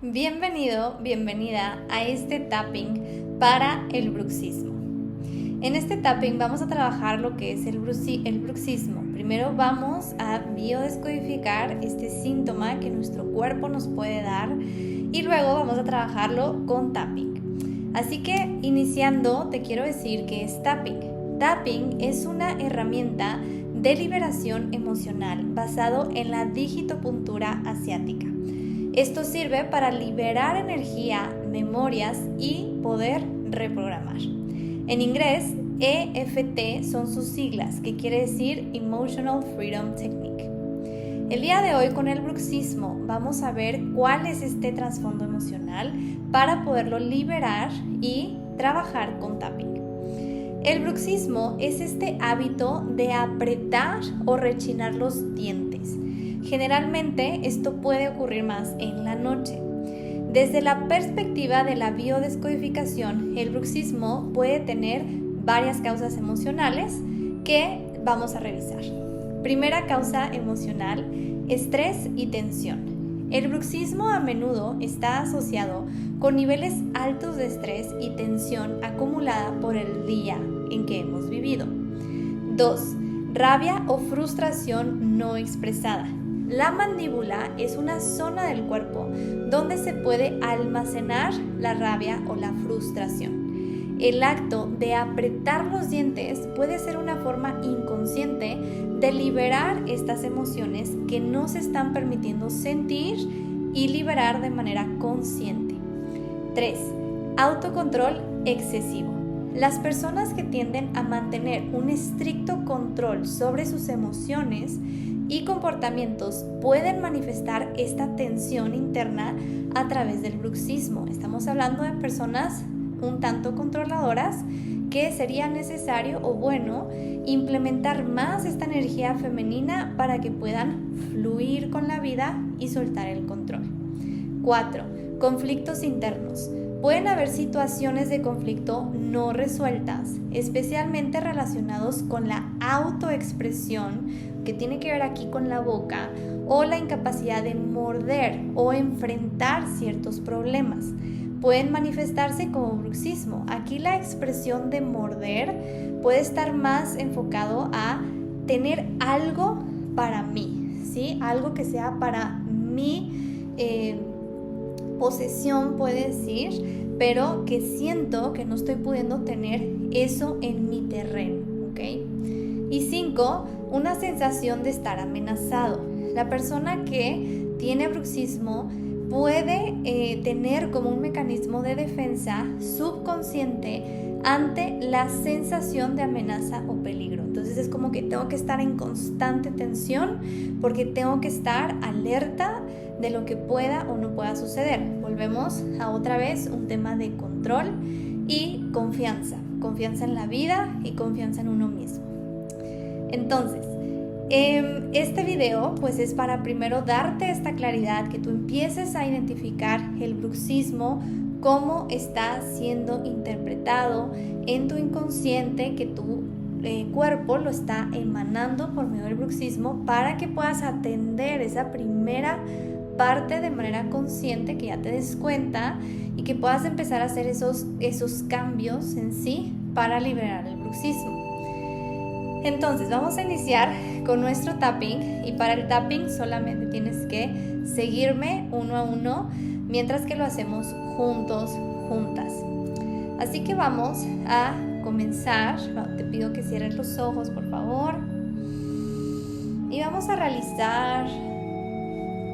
Bienvenido, bienvenida a este tapping para el bruxismo. En este tapping vamos a trabajar lo que es el bruxismo. Primero vamos a biodescodificar este síntoma que nuestro cuerpo nos puede dar y luego vamos a trabajarlo con tapping. Así que iniciando te quiero decir que es tapping. Tapping es una herramienta de liberación emocional basado en la digitopuntura asiática. Esto sirve para liberar energía, memorias y poder reprogramar. En inglés, EFT son sus siglas, que quiere decir Emotional Freedom Technique. El día de hoy con el bruxismo vamos a ver cuál es este trasfondo emocional para poderlo liberar y trabajar con tapping. El bruxismo es este hábito de apretar o rechinar los dientes. Generalmente esto puede ocurrir más en la noche. Desde la perspectiva de la biodescodificación, el bruxismo puede tener varias causas emocionales que vamos a revisar. Primera causa emocional, estrés y tensión. El bruxismo a menudo está asociado con niveles altos de estrés y tensión acumulada por el día en que hemos vivido. 2. Rabia o frustración no expresada. La mandíbula es una zona del cuerpo donde se puede almacenar la rabia o la frustración. El acto de apretar los dientes puede ser una forma inconsciente de liberar estas emociones que no se están permitiendo sentir y liberar de manera consciente. 3. Autocontrol excesivo. Las personas que tienden a mantener un estricto control sobre sus emociones y comportamientos pueden manifestar esta tensión interna a través del bruxismo. Estamos hablando de personas un tanto controladoras que sería necesario o bueno implementar más esta energía femenina para que puedan fluir con la vida y soltar el control. 4. Conflictos internos. Pueden haber situaciones de conflicto no resueltas, especialmente relacionados con la autoexpresión, que tiene que ver aquí con la boca, o la incapacidad de morder o enfrentar ciertos problemas. Pueden manifestarse como bruxismo. Aquí la expresión de morder puede estar más enfocado a tener algo para mí, ¿sí? Algo que sea para mí. Posesión puede decir, pero que siento que no estoy pudiendo tener eso en mi terreno, ¿ok? Y 5, una sensación de estar amenazado. La persona que tiene bruxismo puede tener como un mecanismo de defensa subconsciente ante la sensación de amenaza o peligro. Entonces es como que tengo que estar en constante tensión porque tengo que estar alerta de lo que pueda o no pueda suceder. Volvemos a otra vez un tema de control y confianza en la vida y confianza en uno mismo. Entonces, este video pues es para primero darte esta claridad, que tú empieces a identificar el bruxismo, cómo está siendo interpretado en tu inconsciente, que tu cuerpo lo está emanando por medio del bruxismo, para que puedas atender esa primera parte de manera consciente, que ya te des cuenta y que puedas empezar a hacer esos cambios en sí para liberar el bruxismo. Entonces vamos a iniciar con nuestro tapping, y para el tapping solamente tienes que seguirme uno a uno mientras que lo hacemos juntos, juntas. Así que vamos a comenzar. Te pido que cierres los ojos, por favor, y vamos a realizar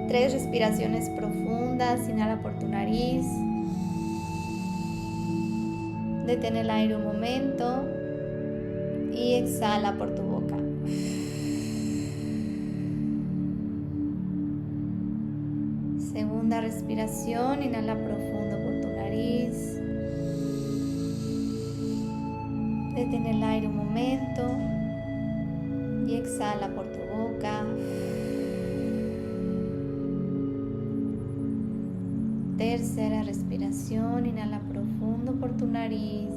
3 respiraciones profundas. Inhala por tu nariz, detén el aire un momento y exhala por tu boca. Segunda respiración, inhala profundo por tu nariz, detén el aire un momento y exhala por tu boca. Tercera respiración, inhala profundo por tu nariz,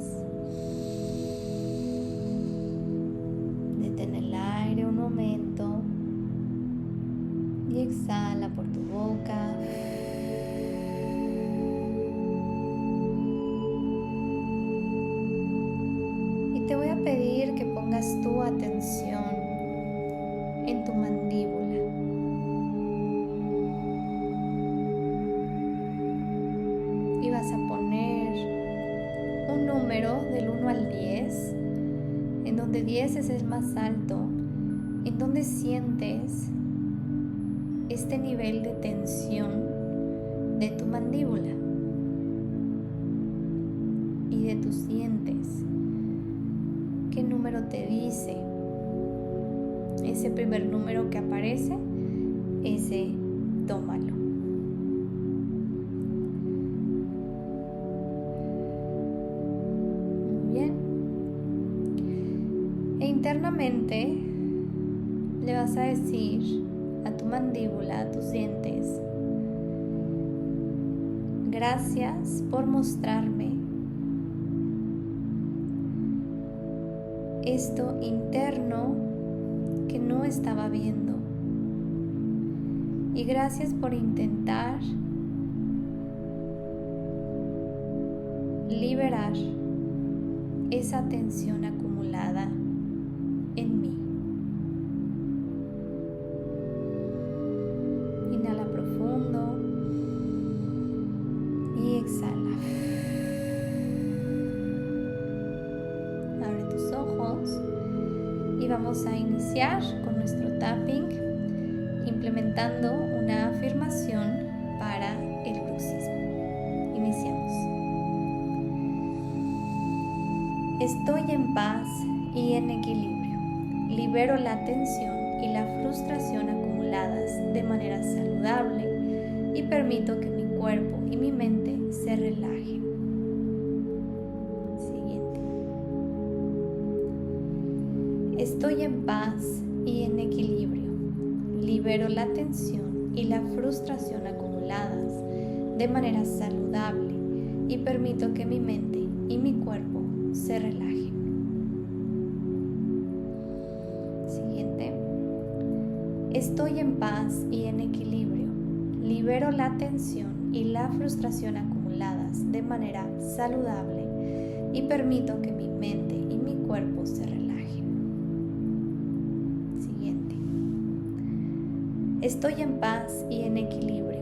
detén el aire un momento y exhala por tu boca. atención en tu mandíbula. Y vas a poner un número del 1 al 10, en donde 10 es el más alto, en donde sientes este nivel de tensión de tu mandíbula y de tus dientes. ¿Qué número te dice? Ese primer número que aparece, ese tómalo. Muy bien. E internamente le vas a decir a tu mandíbula, a tus dientes: gracias por mostrarme esto interno que no estaba viendo, y gracias por intentar liberar esa tensión acumulada en mí. Inhala profundo y exhala. Abre tus ojos y vamos a iniciar con nuestro tapping implementando una afirmación para el bruxismo. Iniciamos. Estoy en paz y en equilibrio. Libero la tensión y la frustración acumuladas de manera saludable y permito que mi cuerpo y mi mente se relajen. Siguiente. Estoy en paz y en equilibrio. Libero la tensión y la frustración acumuladas de manera saludable y permito que mi mente y mi cuerpo se relajen. Siguiente. Estoy en paz y en equilibrio. Libero la tensión y la frustración acumuladas de manera saludable y permito que mi mente y mi cuerpo se relajen. Siguiente. Estoy en paz y en equilibrio.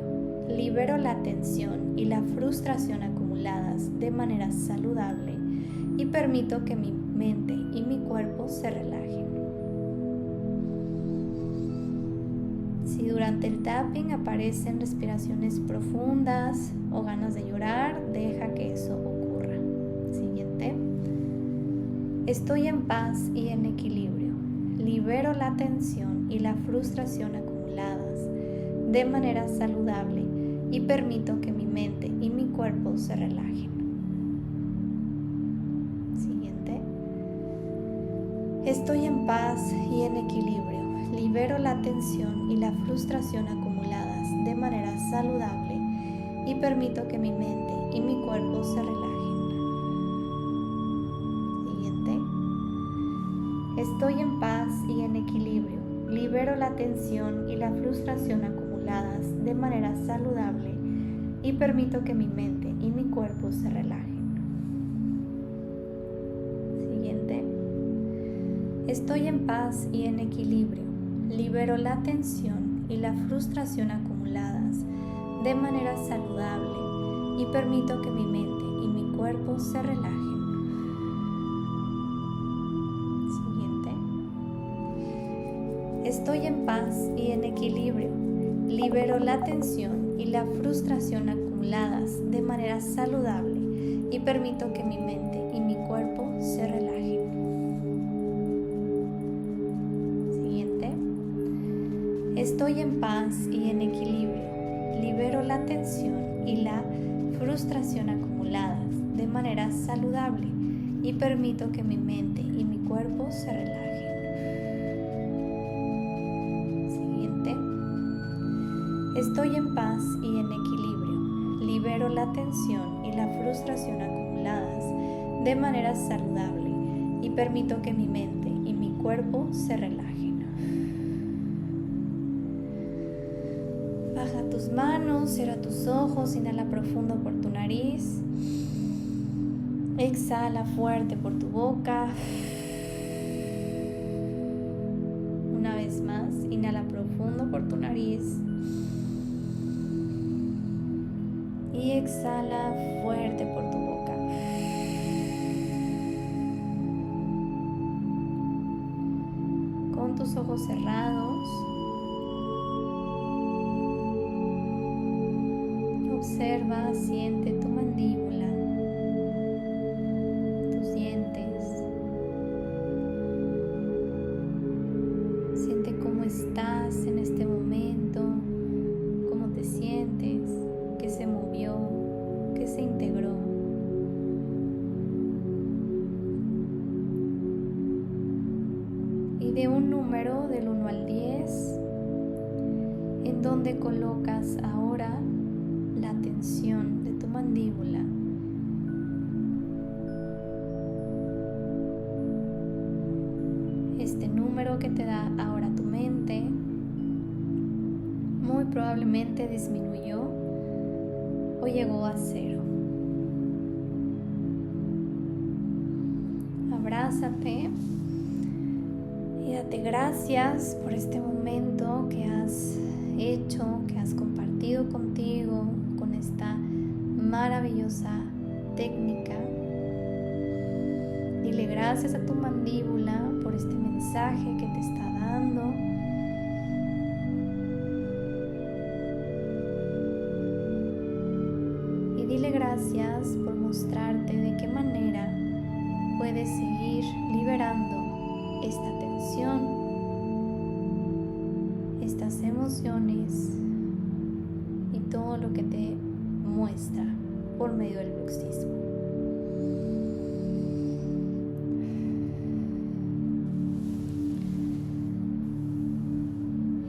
Libero la tensión y la frustración acumuladas de manera saludable y permito que mi mente y mi cuerpo se relajen. Si durante el tapping aparecen respiraciones profundas o ganas de llorar, deja que eso ocurra. Siguiente. Estoy en paz y en equilibrio. Libero la tensión y la frustración acumuladas de manera saludable y permito que mi mente y mi cuerpo se relajen. Siguiente. Estoy en paz y en equilibrio. Libero la tensión y la frustración acumuladas de manera saludable y permito que mi mente y mi cuerpo se relajen. Siguiente. Estoy en paz y en equilibrio. Libero la tensión y la frustración acumuladas de manera saludable y permito que mi mente y mi cuerpo se relajen. Siguiente. Estoy en paz y en equilibrio. Libero la tensión y la frustración acumuladas de manera saludable y permito que mi mente y mi cuerpo se relajen. Siguiente. Estoy en paz y en equilibrio. Libero la tensión y la frustración acumuladas de manera saludable y permito que mi mente y mi cuerpo se relajen. Siguiente. Estoy en paz y en equilibrio. Libero la tensión y la frustración acumuladas de manera saludable y permito que mi mente y mi cuerpo se relajen. Siguiente. Estoy en paz y en equilibrio. Libero la tensión y la frustración acumuladas de manera saludable y permito que mi mente y mi cuerpo se relajen. Baja tus manos, cierra tus ojos, inhala profundo por tu nariz. Exhala fuerte por tu boca. profundo por tu nariz y exhala fuerte por tu boca. Con tus ojos cerrados, observa, siente tu mandíbula, tus dientes. Siente cómo estás en este momento, cómo te sientes, qué se movió, qué se integró. Y de un número del 1 al 10, en donde colocas ahora la tensión de tu mandíbula. Este número que te da ahora tu mente muy probablemente disminuyó o llegó a 0. Abrázate y date gracias por este momento que has hecho, que has compartido contigo con esta maravillosa técnica. Dile gracias a tu mandíbula por este mensaje que te está dando. Y dile gracias por mostrarte de qué manera puedes seguir liberando esta tensión, estas emociones y todo lo que te muestra por medio del bruxismo.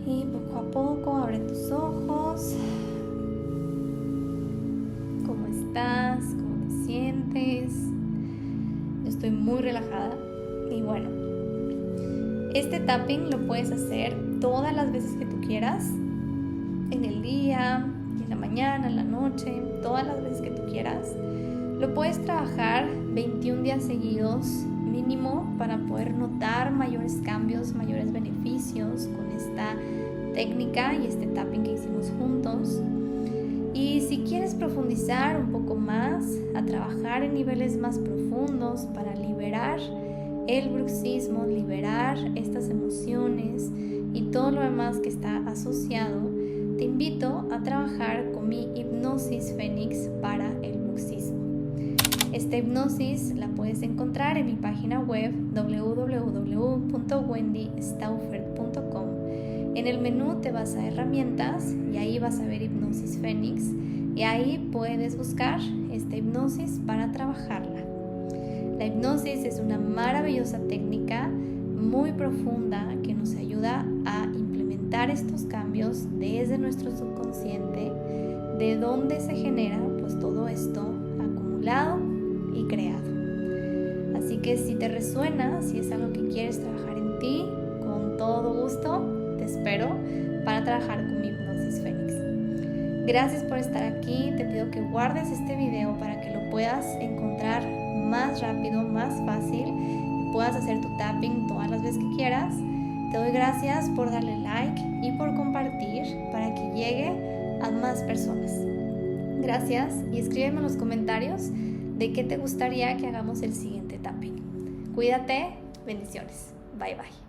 Y poco a poco abre tus ojos. ¿Cómo estás? ¿Cómo te sientes? Yo estoy muy relajada. Y bueno, este tapping lo puedes hacer todas las veces que tú quieras, en el día, en la mañana, en la noche, todas las veces que tú quieras. Lo puedes trabajar 21 días seguidos mínimo para poder notar mayores cambios, mayores beneficios con esta técnica y este tapping que hicimos juntos. Y si quieres profundizar un poco más, a trabajar en niveles más profundos para liberar el bruxismo, liberar estas emociones y todo lo demás que está asociado, te invito a trabajar con mi hipnosis Fénix para el bruxismo. Esta hipnosis la puedes encontrar en mi página web www.wendystauffer.com. En el menú te vas a herramientas y ahí vas a ver hipnosis Fénix y ahí puedes buscar esta hipnosis para trabajarla. La hipnosis es una maravillosa técnica muy profunda que nos ayuda a implementar estos cambios desde nuestro subconsciente, de donde se genera pues todo esto acumulado y creado. Así que si te resuena, si es algo que quieres trabajar en ti, con todo gusto te espero para trabajar con mi hipnosis Fénix. Gracias por estar aquí. Te pido que guardes este video para que lo puedas encontrar más rápido, más fácil y puedas hacer tu tapping todas las veces que quieras. Te doy gracias por darle like y por compartir para que llegue a más personas. Gracias y escríbeme en los comentarios de qué te gustaría que hagamos el siguiente tapping. Cuídate, bendiciones. Bye bye.